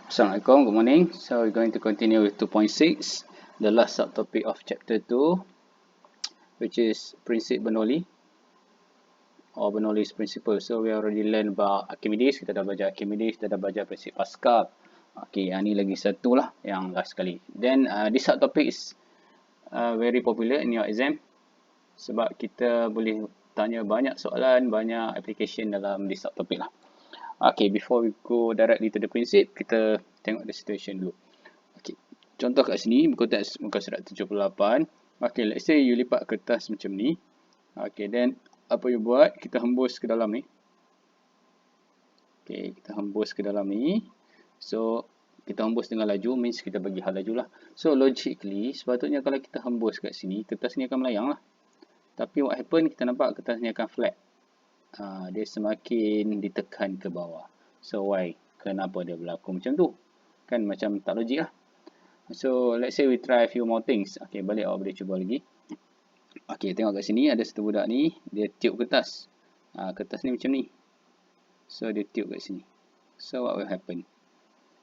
Assalamualaikum, good morning. So we're going to continue with 2.6, the last subtopic of chapter 2, which is Prinsip Bernoulli or Bernoulli's principle. So we already learned about Archimedes, kita dah belajar Archimedes, kita dah belajar prinsip Pascal. Okay, yang ni lagi satu lah, yang last sekali. Then this subtopic is very popular in your exam sebab kita boleh tanya banyak soalan, banyak application dalam this subtopic lah. Okay, before we go directly to the principle, kita tengok the situation dulu. Okay, contoh kat sini, buku teks muka surat 78. Okay, let's say you lipat kertas macam ni. Okay, then apa you buat? Kita hembus ke dalam ni. Okay, kita hembus ke dalam ni. So, kita hembus dengan laju, means kita bagi hal laju lah. So, logically, sepatutnya kalau kita hembus kat sini, kertas ni akan melayang lah. Tapi what happen, kita nampak kertas ni akan flat. Dia semakin ditekan ke bawah. So why? Kenapa dia berlaku macam tu? Kan macam tak logik lah. So let's say we try a few more things. Okay, balik awak boleh cuba lagi. Okay, tengok kat sini ada satu budak ni, dia tiup kertas. Kertas ni macam ni. So dia tiup kat sini. So what will happen?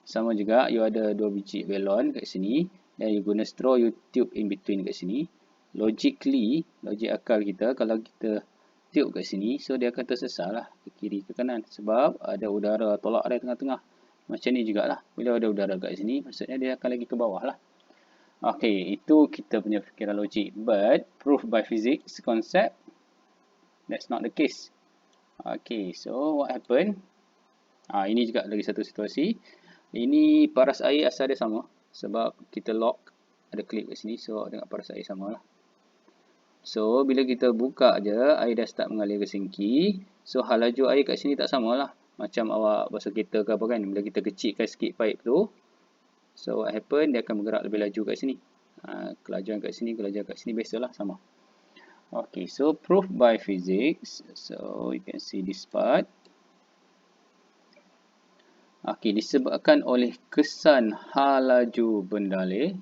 Sama juga, you ada dua biji balon kat sini. Dan you guna straw, you tiup in between kat sini. Logically, logik akal kita, kalau kita tiup kat sini, so dia akan tersesat lah ke kiri ke kanan sebab ada udara tolak dari tengah-tengah. Macam ni jugalah, bila ada udara kat sini, maksudnya dia akan lagi ke bawah lah. Okay, itu kita punya fikiran logik. But proof by physics concept, that's not the case. Okay, so what happen? Ini juga lagi satu situasi. Ini paras air asal dia sama sebab kita lock, ada klip kat sini, so tengok paras air sama lah. So, bila kita buka je, air dah start mengalir ke sinki. So, hal laju air kat sini tak sama lah. Macam awak basuh kereta ke apa kan. Bila kita kecilkan sikit pipe tu. So, what happen? Dia akan bergerak lebih laju kat sini. Kelajuan kat sini, kelajuan kat sini. Biasalah, sama. Okay, so proof by physics. So, you can see this part. Okay, disebabkan oleh kesan hal laju bendaleh.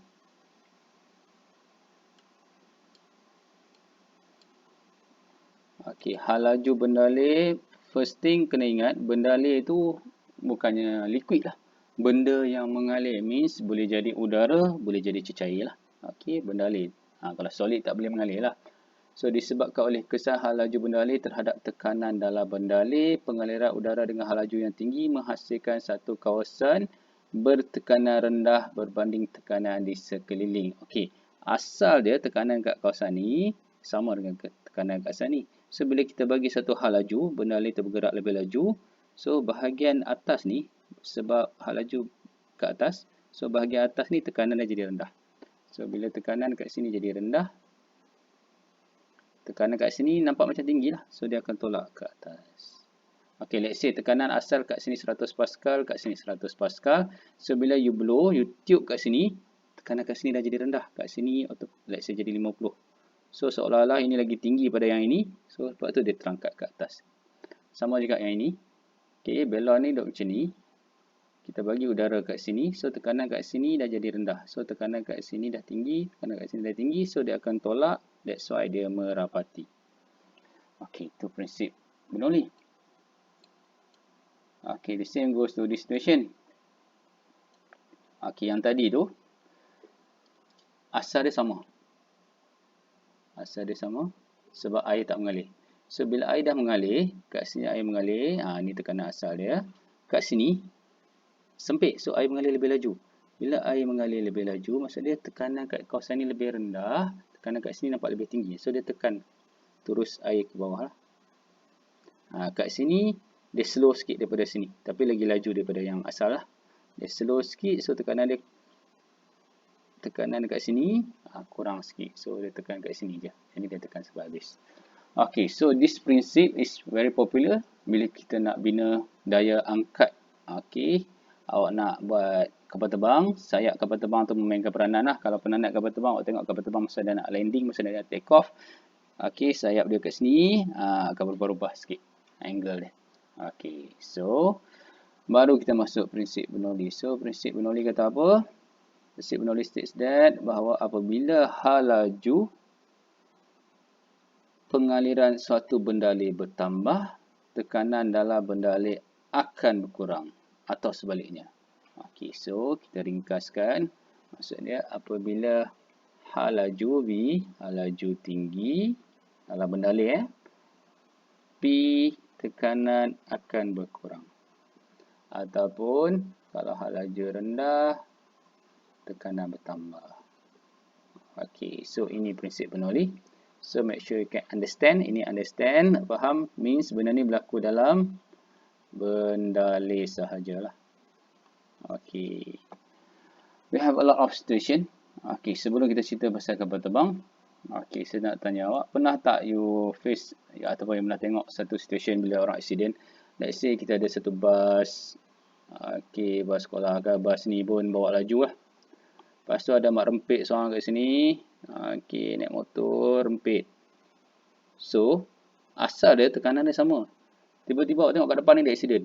Okay, hal laju bendaleh, first thing kena ingat, bendaleh tu bukannya liquid lah. Benda yang mengalir means boleh jadi udara, boleh jadi cecair lah. Okay, bendaleh. Kalau solid tak boleh mengalir lah. So, disebabkan oleh kesan hal laju bendaleh terhadap tekanan dalam bendaleh, pengaliran udara dengan hal laju yang tinggi menghasilkan satu kawasan bertekanan rendah berbanding tekanan di sekeliling. Okay, asal dia tekanan kat kawasan ni sama dengan tekanan kat kawasan ni. So, bila kita bagi satu hal laju, bendaleh tu bergerak lebih laju. So, bahagian atas ni, sebab hal laju ke atas, so bahagian atas ni tekanan dah jadi rendah. So, bila tekanan kat sini jadi rendah, tekanan kat sini nampak macam tinggi lah. So, dia akan tolak ke atas. Okay, let's say tekanan asal kat sini 100 Pascal, kat sini 100 Pascal. So, bila you blow, you tiup kat sini, tekanan kat sini dah jadi rendah. Kat sini, let's say jadi 50. So, seolah-olah ini lagi tinggi pada yang ini. So, sebab tu dia terangkat ke atas. Sama juga yang ini. Okay, balon ni duduk macam ni. Kita bagi udara kat sini. So, tekanan kat sini dah jadi rendah. So, tekanan kat sini dah tinggi. Tekanan kat sini dah tinggi. So, dia akan tolak. That's why dia merapati. Okay, itu prinsip Bernoulli. Okay, the same goes to this situation. Okay, yang tadi tu, asal dia sama. Asal dia sama sebab air tak mengalir. So, bila air dah mengalir, kat sini air mengalir, ni tekanan asal dia. Kat sini, sempit. So, air mengalir lebih laju. Bila air mengalir lebih laju, maksud dia tekanan kat kawasan ni lebih rendah, tekanan kat sini nampak lebih tinggi. So, dia tekan terus air ke bawah lah. Kat sini, dia slow sikit daripada sini. Tapi lagi laju daripada yang asal lah. Dia slow sikit, so tekanan dekat sini kurang sikit. So, dia tekan kat sini je. Ini dia tekan sebab habis. Okay, so this principle is very popular bila kita nak bina daya angkat. Okay, awak nak buat kapal terbang, sayap kapal terbang tu memainkan peranan lah. Kalau pernah naik kapal terbang, awak tengok kapal terbang masa dia nak landing, masa dia nak take off. Okay, sayap dia kat sini akan berubah-ubah sikit angle dia. Okay, so baru kita masuk prinsip Bernoulli. So, prinsip Bernoulli kata apa? Prinsip Bernoulli states that bahawa apabila hal laju pengaliran suatu bendaleh bertambah, tekanan dalam bendaleh akan berkurang atau sebaliknya. Okey, so kita ringkaskan. Maksudnya apabila H laju V, H laju tinggi dalam bendalih P tekanan akan berkurang. Ataupun kalau H laju rendah, tekanan bertambah. Okey, so ini prinsip Bernoulli. So make sure you can understand. Ini understand, faham, means benda ni berlaku dalam bendalih sahajalah. Okey. We have a lot of situation. Okey, sebelum kita cerita pasal kapal terbang, okey, saya nak tanya awak, pernah tak you face ataupun you pernah tengok satu situation bila orang accident? Let's say kita ada satu bas, okey, bas sekolah ke, bas ni pun bawa laju lah. Lepas tu ada mak rempit seorang kat sini, okey, naik motor rempit. So, asal dia tekanan dia sama. Tiba-tiba awak tengok kat depan ni ada accident.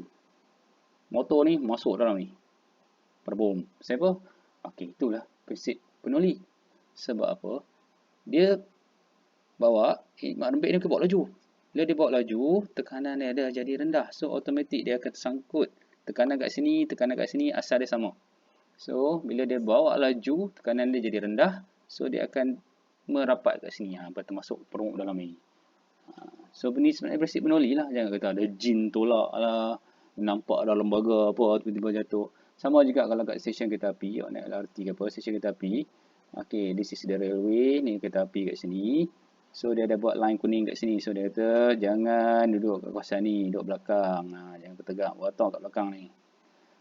Motor ni masuk dalam ni. Perbom. Siapa? Okey, itulah prinsip Bernoulli. Sebab apa? Dia bawa, mak rempit ni bawa laju. Bila dia bawa laju, tekanan dia dah jadi rendah. So, automatik dia akan tersangkut. Tekanan kat sini, asal dia sama. So, bila dia bawa laju, tekanan dia jadi rendah. So, dia akan merapat kat sini. Termasuk perut dalam ni. So, ini sebenarnya prinsip Bernoulli lah. Jangan kata ada jin tolak lah. Nampak ada lembaga apa, tiba-tiba jatuh. Sama juga kalau kat stesen kereta api, awak naik LRT ke apa, stesen kereta api. Okay, this is the railway, ni kereta api kat sini. So, dia ada buat line kuning kat sini. So, dia kata, jangan duduk kat kawasan ni, duduk belakang. Jangan bertegak, berotong kat belakang ni.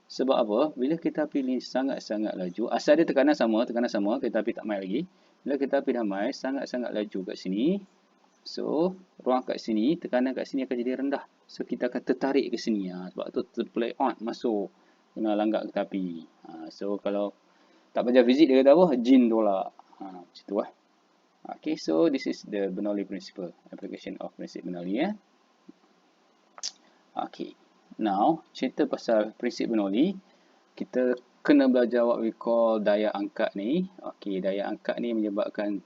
Sebab apa? Bila kereta api ni sangat-sangat laju, asal dia tekanan sama, kereta api tak main lagi. Bila kereta api dah main, sangat-sangat laju kat sini. So, ruang kat sini, tekanan kat sini akan jadi rendah. So, kita akan tertarik ke sini. Sebab tu terplay on masuk. Kena langgak kereta api. So, kalau tak belajar fizik, dia kata apa? Jin tolak. Macam tu lah. Okay, so this is the Bernoulli principle. Application of prinsip Bernoulli. Okay. Now, cerita pasal prinsip Bernoulli, kita kena belajar what we call daya angkat ni. Okay, daya angkat ni menyebabkan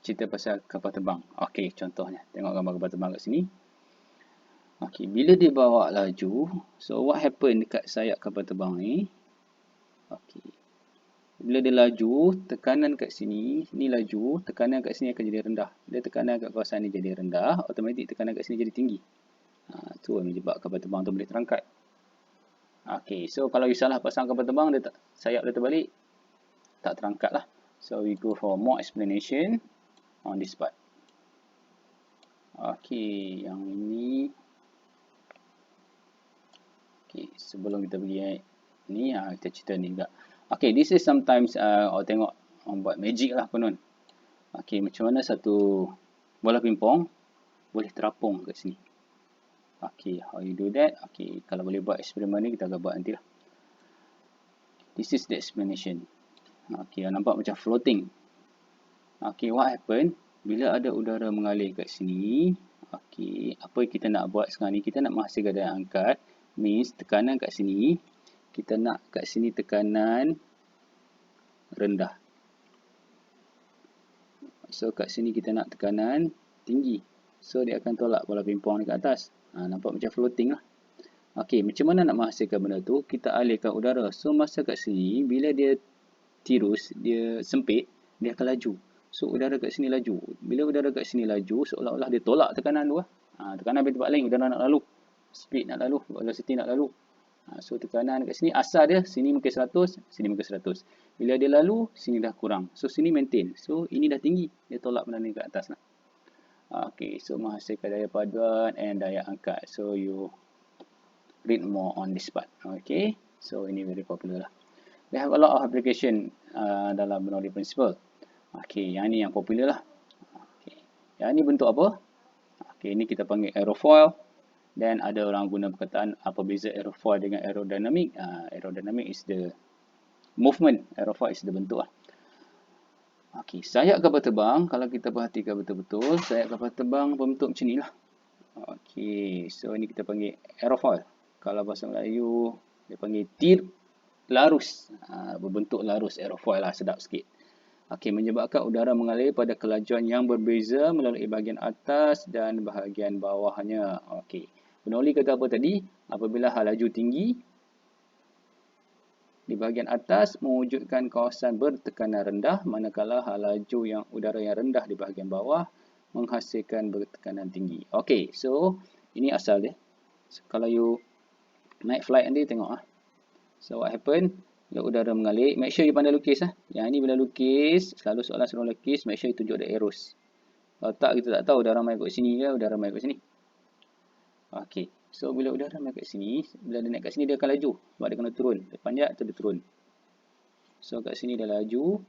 cerita pasal kapal terbang. Okay, contohnya. Tengok gambar kapal terbang kat sini. Okay, bila dia bawa laju, so what happen dekat sayap kapal terbang ni? Okay. Bila dia laju, tekanan kat sini, ni laju, tekanan kat sini akan jadi rendah. Bila tekanan kat kawasan ni jadi rendah, automatik tekanan kat sini jadi tinggi. Tu yang menyebabkan kapal terbang tu boleh terangkat. Okay, so kalau you salah pasang kapal terbang, dia sayap dia terbalik, tak terangkat lah. So, we go for more explanation on this part. Okay, yang ini. Okay, sebelum kita pergi ni, kita cerita ni juga. Okay, this is sometimes orang tengok orang buat magic lah penon. Okay, macam mana satu bola pingpong boleh terapung kat sini. Okay, how you do that? Okay, kalau boleh buat eksperimen ni, kita akan buat nanti lah. This is the explanation. Okay, nampak macam floating. Okay, what happen? Bila ada udara mengalir kat sini, okay, apa yang kita nak buat sekarang ni? Kita nak menghasilkan daya angkat. Means tekanan kat sini, kita nak kat sini tekanan rendah. So, kat sini kita nak tekanan tinggi. So, dia akan tolak bola pingpong ni kat atas. Nampak macam floating lah. Okay, macam mana nak menghasilkan benda tu? Kita alirkan udara. So, masa kat sini, bila dia tirus, dia sempit, dia akan laju. So, udara kat sini laju. Bila udara kat sini laju, seolah-olah dia tolak tekanan tu lah. Tekanan dari tempat lain, udara nak lalu. Speed nak lalu, velocity nak lalu. So, tekanan kat sini, asal dia, sini mungkin 100, sini mungkin 100. Bila dia lalu, sini dah kurang. So, sini maintain. So, ini dah tinggi. Dia tolak benda ni kat atas lah. Okay, so menghasilkan daya paduan and daya angkat. So, you read more on this part. Okay, so ini very popular lah. They have a lot of application dalam Bernoulli principle. Okay, yang ni yang popular lah. Okay. Yang ni bentuk apa? Okay, ini kita panggil aerofoil. Dan ada orang guna perkataan apa beza aerofoil dengan aerodynamic. Aerodynamic is the movement. Aerofoil is the bentuk lah. Okay, sayap kapal terbang, kalau kita perhatikan betul-betul, sayap kapal terbang berbentuk macam ni lah. Okay, so ini kita panggil aerofoil. Kalau bahasa Melayu, dia panggil tir larus. Berbentuk larus, aerofoil lah, sedap sikit. Okay, menyebabkan udara mengalir pada kelajuan yang berbeza melalui bahagian atas dan bahagian bawahnya. Okay, Bernoulli kata apa tadi? Apabila hal laju tinggi, Di bahagian atas mewujudkan kawasan bertekanan rendah, manakala laju yang udara yang rendah di bahagian bawah menghasilkan bertekanan tinggi. Okey, so ini asal dia. So, kalau you naik flight nanti tengok ah. So what happen? Bila udara mengalir, make sure you pandai lukis ah. Yang ini bila lukis, selalu soalan suruh lukis, make sure you tunjuk the arrows. Kalau tak, kita tak tahu udara mai kat sini ke, udara mai kat sini. Okey. So bila udara naik kat sini, bila dia naik kat sini dia akan laju sebab dia kena turun. Dia panjat atau dia turun. So kat sini dia laju.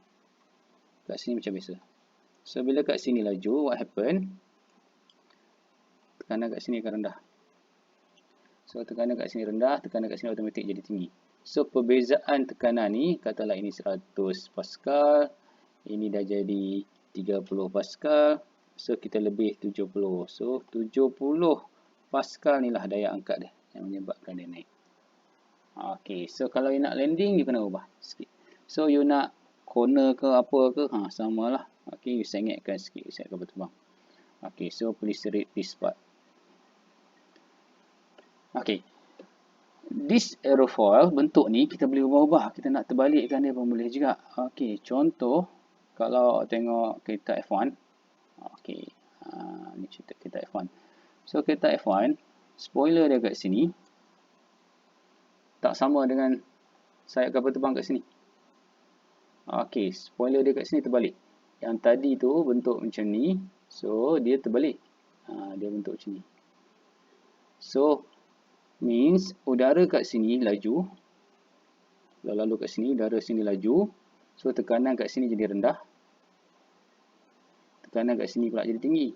Kat sini macam biasa. So bila kat sini laju, what happen? Tekanan kat sini akan rendah. So tekanan kat sini rendah, tekanan kat sini automatik jadi tinggi. So perbezaan tekanan ni, katalah ini 100 Pascal, ini dah jadi 30 Pascal. So kita lebih 70. So 70 Pascal ni lah daya angkat dia yang menyebabkan dia naik. Okey, so kalau you nak landing, you kena ubah sikit. So you nak corner ke apa ke, samalah. Okey, you sengitkan sikit, you set kapal terbang. Okey, so please read this part. Okey. This aerofoil, bentuk ni kita boleh ubah-ubah. Kita nak terbalikkan dia pun boleh juga. Okey, contoh, kalau tengok kereta F1. Okey, ni cerita kereta F1. So, kereta F1, spoiler dia kat sini, tak sama dengan sayap kapal terbang kat sini. Okey, spoiler dia kat sini terbalik. Yang tadi tu bentuk macam ni, so dia terbalik. Dia bentuk macam ni. So, means udara kat sini laju. Lalu kat sini, udara sini laju. So, tekanan kat sini jadi rendah. Tekanan kat sini pula jadi tinggi.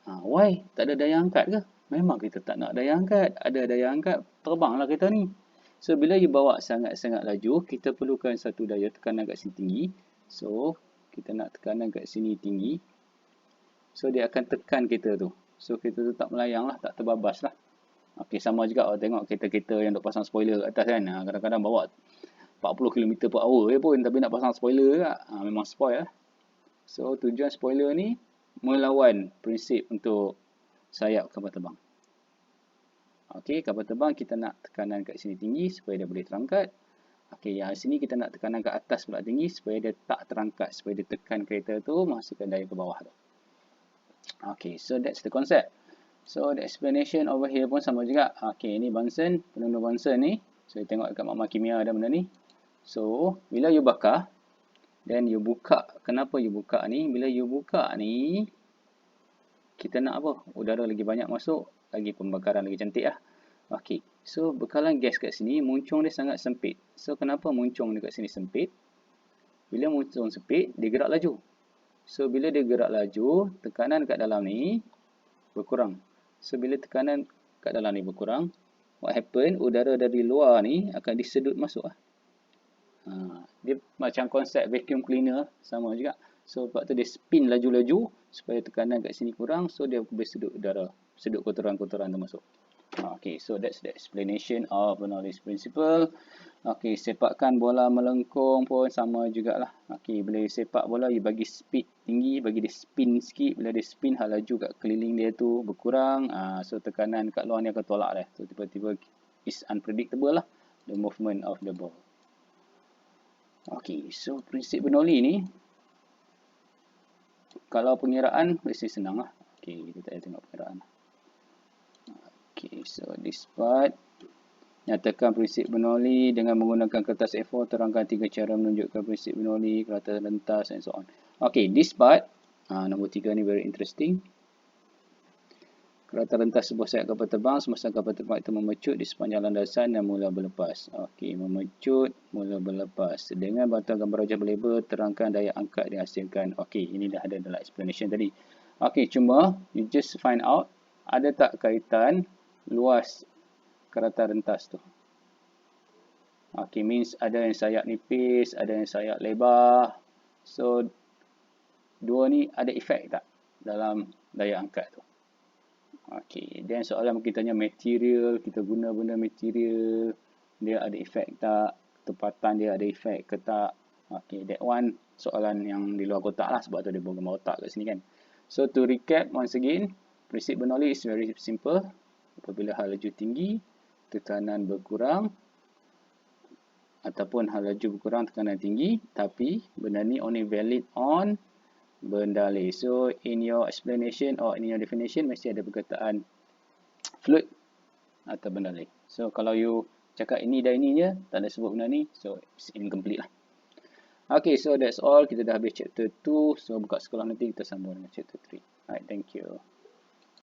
Why? Tak ada daya angkat ke? Memang kita tak nak daya angkat. Ada daya angkat, terbanglah kereta ni. So, bila you bawa sangat-sangat laju, kita perlukan satu daya tekanan kat sini tinggi. So, kita nak tekanan kat sini tinggi. So, dia akan tekan kereta tu. So, kereta tu tak melayang lah, tak terbabas lah. Okey, sama juga tengok kereta-kereta yang duk pasang spoiler kat atas kan. Kadang-kadang bawa 40 km/h pun, tapi nak pasang spoiler juga. Memang spoil lah. So, tujuan spoiler ni melawan prinsip untuk sayap kapal terbang. Okey, kapal terbang kita nak tekanan kat sini tinggi supaya dia boleh terangkat. Okey, yang sini kita nak tekanan kat atas pula tinggi supaya dia tak terangkat, supaya dia tekan kereta tu menghasilkan daya ke bawah tu. Okey, so that's the concept. So the explanation over here pun sama juga. Okey, ini Bunsen, penuh Bunsen ni. So you tengok dekat makmal kimia ada benda ni. So bila you bakar, then you buka. Kenapa you buka ni? Bila you buka ni, kita nak apa? Udara lagi banyak masuk, lagi pembakaran lagi cantik lah. Okey, so bekalan gas kat sini, muncung dia sangat sempit. So kenapa muncung dekat sini sempit? Bila muncung sempit, dia gerak laju. So bila dia gerak laju, tekanan kat dalam ni berkurang. So bila tekanan kat dalam ni berkurang, what happen? Udara dari luar ni akan disedut masuk lah. Dia macam konsep vacuum cleaner, sama juga. So sebab tu dia spin laju-laju supaya tekanan kat sini kurang, so dia boleh sedut udara, sedut kotoran-kotoran tu masuk. Okay, so that's the explanation of Bernoulli's principle. Okay, sepakkan bola melengkung pun sama jugalah. Okay, bila sepak bola, you bagi speed tinggi, bagi dia spin sikit. Bila dia spin, hal laju kat keliling dia tu berkurang. So tekanan kat luar ni akan tolak dia. So tiba-tiba is unpredictable lah, the movement of the ball. Okay, so prinsip Bernoulli ni, kalau pengiraan, mesti senang lah. Okay, kita tak payah tengok pengiraan. Okay, so this part. Nyatakan prinsip Bernoulli dengan menggunakan kertas A4. Terangkan 3 cara menunjukkan prinsip Bernoulli, kerata rentas and so on. Okay, this part. Nombor 3 ni very interesting. Kerata rentas sebuah sayap kapal terbang semasa kapal terbang itu memecut di sepanjang landasan dan mula berlepas. Okey, memecut, mula berlepas. Dengan bantuan gambar rajah berlabel, terangkan daya angkat dihasilkan. Okey, ini dah ada dalam explanation tadi. Okey, cuma you just find out ada tak kaitan luas kerata rentas tu. Okey, means ada yang sayap nipis, ada yang sayap lebar. So, dua ni ada efek tak dalam daya angkat tu? Okey, dan soalan kita tanya material, kita guna benda material, dia ada efek tak? Ketepatan dia ada efek ke tak? Okey, that one soalan yang di luar kotak lah, sebab tu dia bawa gambar otak kat sini kan. So, to recap once again, prinsip Bernoulli is very simple. Apabila hal laju tinggi, tekanan berkurang, ataupun laju berkurang tekanan tinggi, tapi benda ni only valid on benda lain. So in your explanation or in your definition mesti ada perkataan fluid atau benda lain. So kalau you cakap ini dan ini je, tak ada sebut benda ni, so it's incomplete lah. Okay, so that's all. Kita dah habis chapter 2. So buka sekolah nanti kita sambung dengan chapter 3. Alright, thank you.